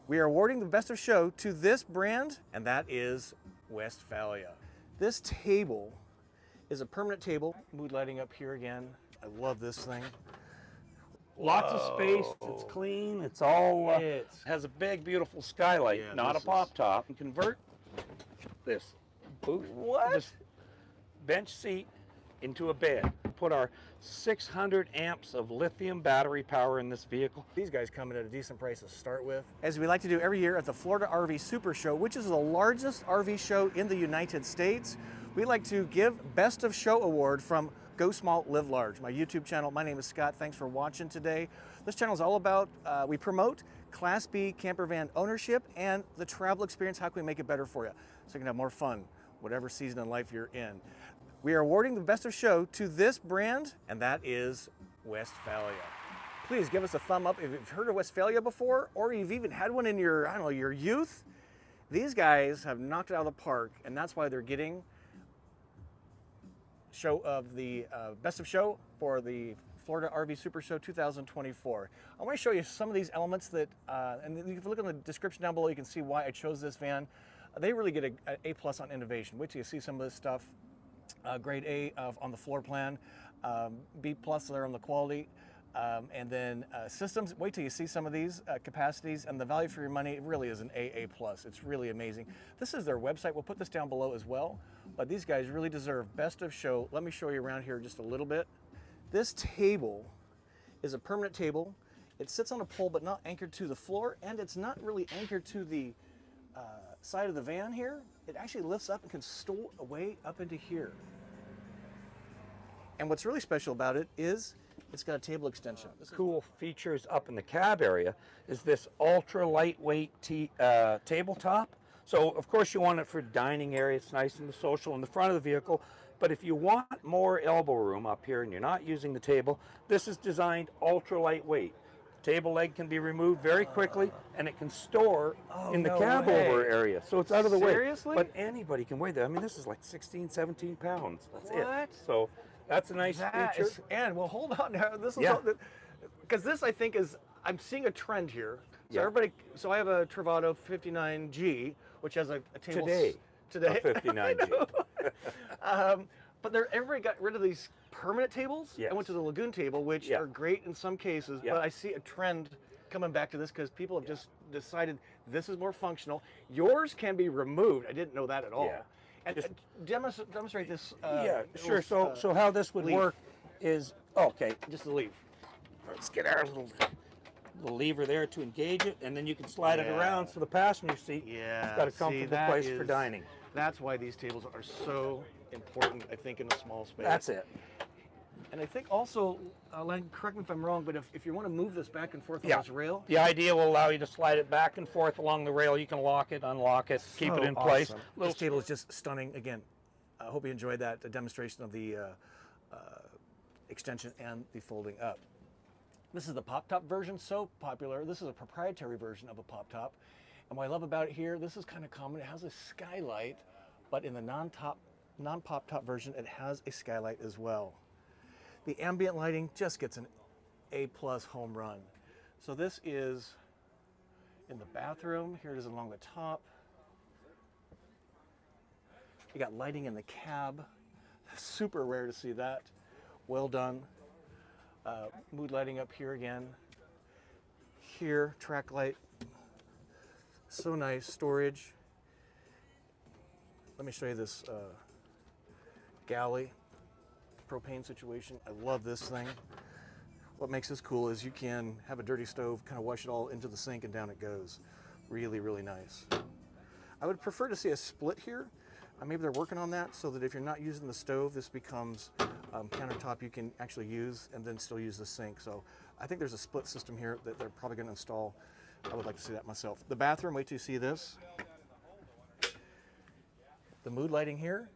We are awarding the best of show to this brand, and that is Westfalia. This table is a permanent table. Mood lighting up here again. I love this thing. Lots of space. It's clean. It's all has a big, beautiful skylight, Yeah, not a pop top. And convert this booth, this bench seat, into a bed. Put our 600 amps of lithium battery power in this vehicle. These guys come in at a decent price to start with. As we like to do every year at the Florida RV SuperShow, which is the largest RV show in the United States, we like to give Best of Show Award from Go Small, Live Large, my YouTube channel. My name is Scott. Thanks for watching today. This channel is all about, we promote Class B camper van ownership and the travel experience. How can we make it better for you so you can have more fun, whatever season in life you're in. We are awarding the best of show to this brand, and that is Westfalia. Please give us a thumb up if you've heard of Westfalia before, or you've even had one in your, I don't know, your youth. These guys have knocked it out of the park, and that's why they're getting show of the best of show for the Florida RV Super Show 2024. I want to show you some of these elements that, and if you look in the description down below, you can see why I chose this van. They really get an A+ on innovation. Wait till you see some of this stuff. Grade A on the floor plan, B+ there on the quality, and then systems. Wait till you see some of these capacities, and the value for your money, it really is an AA+. It's really amazing. This is their website. We'll put this down below as well, but these guys really deserve best of show. Let me show you around here just a little bit. This table is a permanent table. It sits on a pole but not anchored to the floor, and it's not really anchored to the side of the van here. It actually lifts up and can stow away up into here. And what's really special about it is it's got a table extension. Cool features up in the cab area is this ultra lightweight tabletop. So of course you want it for dining area. It's nice and social in the front of the vehicle. But if you want more elbow room up here and you're not using the table, this is designed ultra lightweight. Table leg can be removed very quickly, and it can store in the cab over area. So it's out of the way. Seriously? But anybody can weigh that. I mean, this is like 16, 17 pounds. That's it. So that's a nice feature. And well, hold on now. This is because this I think is, I'm seeing a trend here. So everybody, so I have a Travato 59G, which has a table today. A 59G. But everybody got rid of these permanent tables. I went to the Lagoon table, which are great in some cases, but I see a trend coming back to this because people have just decided this is more functional. Yours can be removed. I didn't know that at all. And just demonstrate this. Sure. So how this would work is, just the leaf. Let's get our little lever there to engage it, and then you can slide it around so the passenger seat has got a comfortable place for dining. That's why these tables are so important, I think, in a small space. That's it. And I think also, Len, correct me if I'm wrong, but if you want to move this back and forth on this rail. The idea will allow you to slide it back and forth along the rail. You can lock it, unlock it, keep it in place. This table is just stunning. Again, I hope you enjoyed that demonstration of the extension and the folding up. This is the pop-top version, so popular. This is a proprietary version of a pop-top. And what I love about it here, this is kind of common. It has a skylight, but in the non-pop-top version, it has a skylight as well. The ambient lighting just gets an A+ home run. So this is in the bathroom. Here it is along the top. You got lighting in the cab. Super rare to see that. Well done. Mood lighting up here again. Here, track light. So nice. Storage. Let me show you this galley propane situation. I love this thing. What makes this cool is you can have a dirty stove, kind of wash it all into the sink, and down it goes. Really, really nice. I would prefer to see a split here. Maybe they're working on that so that if you're not using the stove, this becomes countertop you can actually use and then still use the sink. So I think there's a split system here that they're probably going to install. I would like to see that myself. The bathroom, wait till you see this. The mood lighting here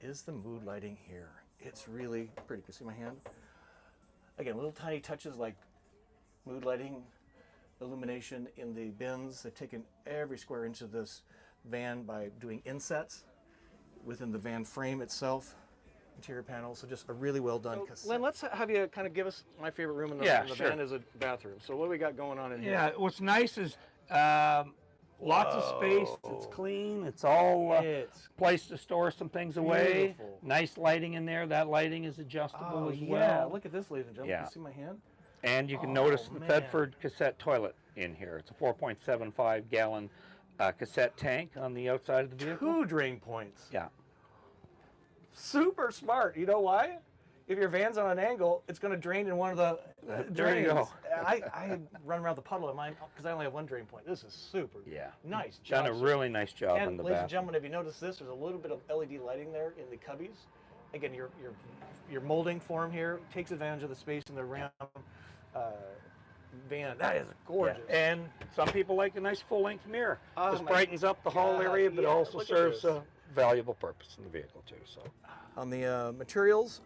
is the mood lighting here. It's really pretty. You can see my hand? Again, little tiny touches like mood lighting, illumination in the bins. They've taken every square inch of this van by doing insets within the van frame itself, interior panels. So just a really well done. So, Len, let's have you kind of give us my favorite room in the van is a bathroom. So what do we got going on in here? Yeah, what's nice is Lots of space. It's clean. It's all It's place to store some things away. beautiful. Nice lighting in there. That lighting is adjustable as yeah. well. Look at this, ladies and gentlemen. Yeah. You see my hand? And you can Oh, notice the man. Bedford cassette toilet in here. It's a 4.75 gallon cassette tank on the outside of the vehicle. 2 drain points. Yeah. Super smart. You know why? If your van's on an angle, it's going to drain in one of the There you drains. go. I run around the puddle in mine because I only have 1 drain point. This is super. Yeah. Nice job. Done a really nice job And in the ladies back. and gentlemen, if you notice this, there's a little bit of LED lighting there in the cubbies. Again, your molding form here takes advantage of the space in the Ram van. That is gorgeous. Yeah. And some people like a nice full-length mirror. Oh This my brightens up the hall God, area, but yeah, also look at serves this. a valuable purpose in the vehicle too. So. On the materials,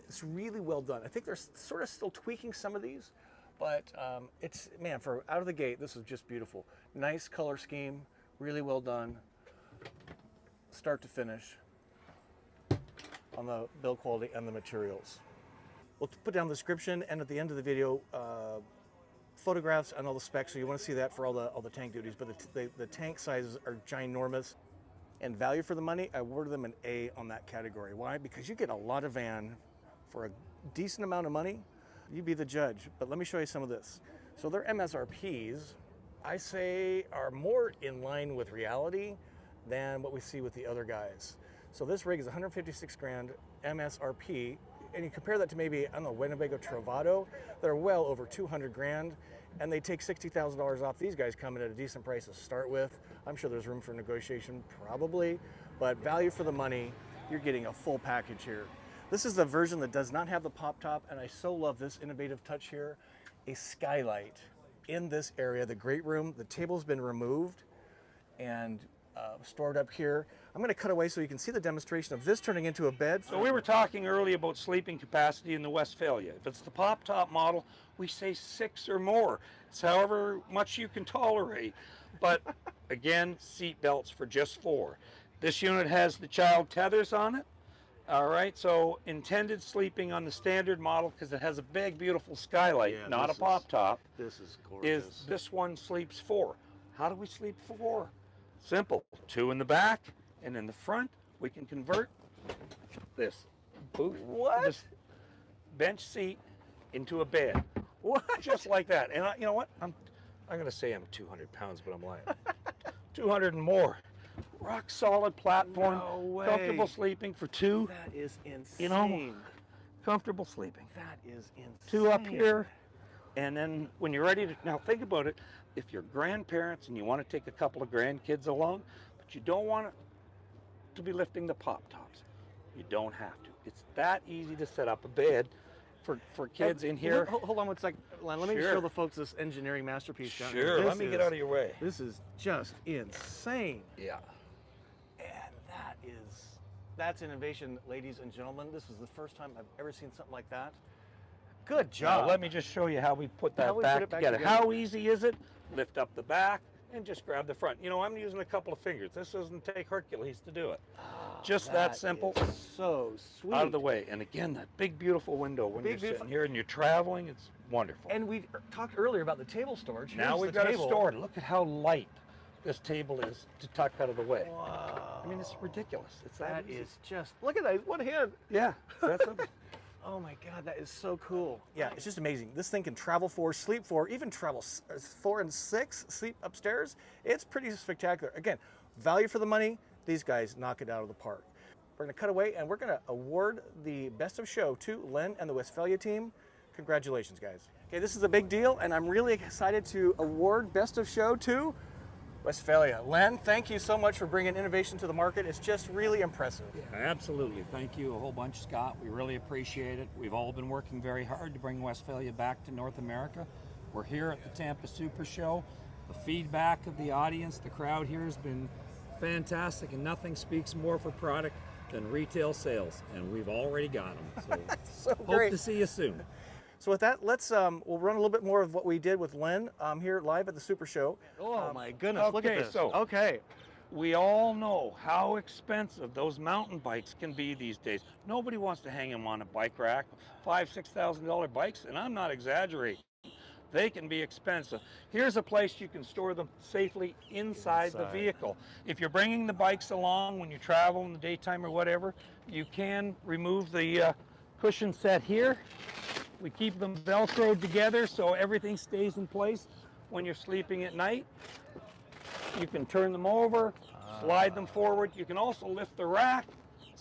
it's really well done. I think they're sort of still tweaking some of these, but it's, man, for out of the gate, this is just beautiful. Nice color scheme, really well done, start to finish on the build quality and the materials. We'll put down the description and at the end of the video, photographs and all the specs, so you want to see that for all the tank duties, but the tank sizes are ginormous. And value for the money, I awarded them an A on that category. Why? Because you get a lot of van for a decent amount of money. You be the judge, but let me show you some of this. So their MSRPs, I say, are more in line with reality than what we see with the other guys. So this rig is 156 grand MSRP, and you compare that to maybe, I don't know, Winnebago Travado, they're well over 200 grand, and they take $60,000 off. These guys come in at a decent price to start with. I'm sure there's room for negotiation, probably, but value for the money, you're getting a full package here. This is the version that does not have the pop top, and I so love this innovative touch here, a skylight in this area, the great room. The table's been removed and stored up here. I'm gonna cut away so you can see the demonstration of this turning into a bed. So we were talking earlier about sleeping capacity in the Westfalia. If it's the pop-top model, we say 6 or more. It's however much you can tolerate. But again, seat belts for just 4. This unit has the child tethers on it. All right, so intended sleeping on the standard model, because it has a big, beautiful skylight, Yeah, not a this is- pop-top, This is gorgeous. is this one sleeps 4. How do we sleep 4? Simple. 2 in the back, and in the front, we can convert this booth, this bench seat into a bed. What? Just like that. And you know what? I'm going to say I'm 200 pounds, but I'm lying. 200 and more. Rock solid platform. No way. Comfortable sleeping for 2. That is insane. You know, comfortable sleeping. That is insane. 2 up here. And then when you're ready to, now think about it, if you're grandparents and you want to take a couple of grandkids along, but you don't want to be lifting the pop tops, you don't have to. It's that easy to set up a bed for kids in here. Hold on one second, Len. Let me Sure. show the folks this engineering masterpiece down here. Sure, This let me get is- out of your way. This is just insane. Yeah. And that's innovation, ladies and gentlemen. This is the first time I've ever seen something like that. Good Now, job. let me just show you how we put that How we put back it back together. together. How easy is it? Lift up the back and just grab the front. You know, I'm using a couple of fingers. This doesn't take Hercules to do it. Just that simple. is so sweet. Out of the way. And again, that big, beautiful window when Big, you're beautiful- sitting here and you're traveling, it's wonderful. And we talked earlier about the table storage. Now Here's we've the got it table. stored. Look at how light this table is to tuck out of the way. Wow. I mean, it's ridiculous. It's That easy. is just, look at that, one hand. Yeah, that's a, Oh my God, that is so cool. Yeah, it's just amazing. This thing can travel 4, sleep 4, even travel 4 and 6, sleep upstairs. It's pretty spectacular. Again, value for the money, these guys knock it out of the park. We're gonna cut away and we're gonna award the best of show to Len and the Westfalia team. Congratulations, guys. Okay, this is a big deal and I'm really excited to award best of show to Westfalia. Len, thank you so much for bringing innovation to the market. It's just really impressive. absolutely. Thank you a whole bunch, Scott. We really appreciate it. We've all been working very hard to bring Westfalia back to North America. We're here at the Tampa Super Show. The feedback of the audience, the crowd here has been fantastic, and nothing speaks more for product than retail sales, and we've already got them. So, So hope great. to see you soon. So with that, let's we'll run a little bit more of what we did with Len here live at the Super Show. Oh my goodness, look at okay, this. so- Okay. We all know how expensive those mountain bikes can be these days. Nobody wants to hang them on a bike rack. $5,000, $6,000 bikes, and I'm not exaggerating. they can be expensive. Here's a place you can store them safely inside the vehicle. If you're bringing the bikes along when you travel in the daytime or whatever, you can remove the cushion set here. We keep them Velcroed together so everything stays in place when you're sleeping at night. You can turn them over, slide them forward. You can also lift the rack,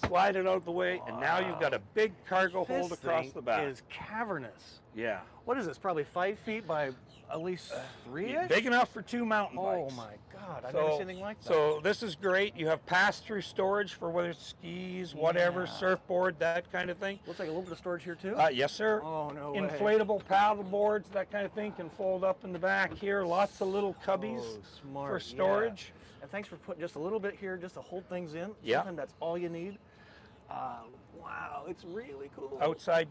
slide it out of the way, and now you've got a big cargo hold across the back. This is cavernous. Yeah. What is this, probably 5 feet by at least 3-ish? Big enough for 2 mountain bikes. Oh my God, I've never seen anything like that. So this is great. You have pass-through storage for whether it's skis, whatever, surfboard, that kind of thing. Looks like a little bit of storage here too? Yes, sir. Oh, no way. Inflatable paddle boards, that kind of thing, can fold up in the back here. Lots of little cubbies for storage. Yeah. And thanks for putting just a little bit here just to hold things in. Yeah. Sometimes that's all you need. Wow, it's really cool. Outside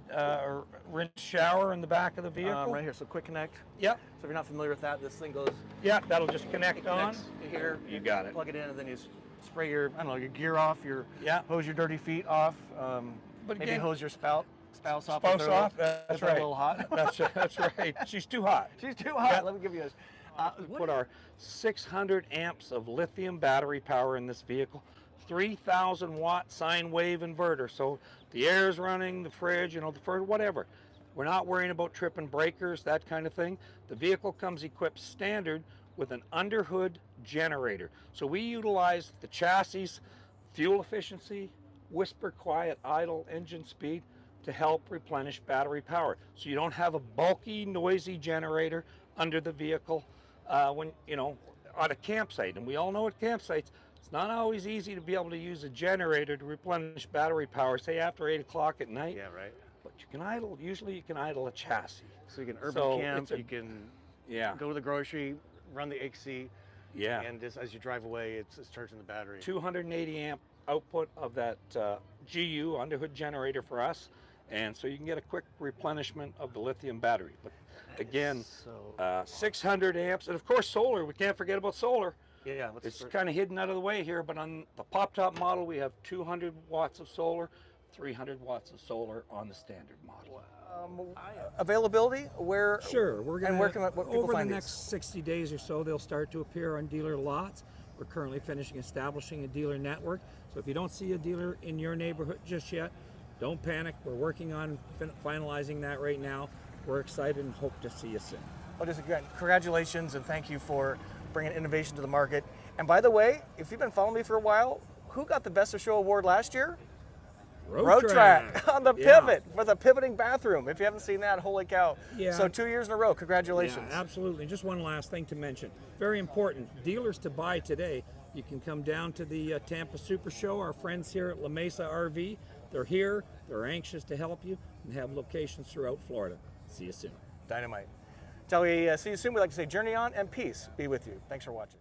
rinse shower in the back of the vehicle. Right here, so quick connect. Yep. So if you're not familiar with that, this thing goes. Yeah, that'll just connect on. Here. You got it. Plug it in, and then you spray your, I don't know, your gear off, hose your dirty feet off. But maybe again, hose your spouse off. Spouse off. That's right. A little hot. That's right. She's too hot. She's too hot. Yeah. Let me give you a. Put our 600 amps of lithium battery power in this vehicle. 3,000 watt sine wave inverter. So the air is running, the fridge, the whatever. We're not worrying about tripping breakers, that kind of thing. The vehicle comes equipped standard with an underhood generator. So we utilize the chassis, fuel efficiency, whisper quiet idle engine speed to help replenish battery power. So you don't have a bulky, noisy generator under the vehicle when, on a campsite. And we all know at campsites, it's not always easy to be able to use a generator to replenish battery power, say after 8 o'clock at night. Yeah, right. But you can usually you can idle a chassis. So you can urban camp, you can go to the grocery, run the AC, and just as you drive away, it's charging the battery. 280 amp output of that GU underhood generator for us, and so you can get a quick replenishment of the lithium battery. But again, 600 amps, and of course solar. We can't forget about solar. Yeah, it's kind of hidden out of the way here, but on the pop-top model, we have 200 watts of solar, 300 watts of solar on the standard model. Availability, where? Sure, we're going to, over the find next 60 days or so, they'll start to appear on dealer lots. We're currently establishing a dealer network. So if you don't see a dealer in your neighborhood just yet, don't panic. We're working on finalizing that right now. We're excited and hope to see you soon. Well, just again, congratulations and thank you for bringing innovation to the market. And by the way, if you've been following me for a while, who got the Best of Show award last year? Road Track on the pivot with a pivoting bathroom. If you haven't seen that, holy cow. Yeah. So 2 years in a row, congratulations. Yeah, absolutely. Just one last thing to mention. Very important, dealers to buy today. You can come down to the Tampa Super Show. Our friends here at La Mesa RV, they're here, they're anxious to help you, and have locations throughout Florida. See you soon. Dynamite. Till we see you soon, we'd like to say journey on and peace be with you. Thanks for watching.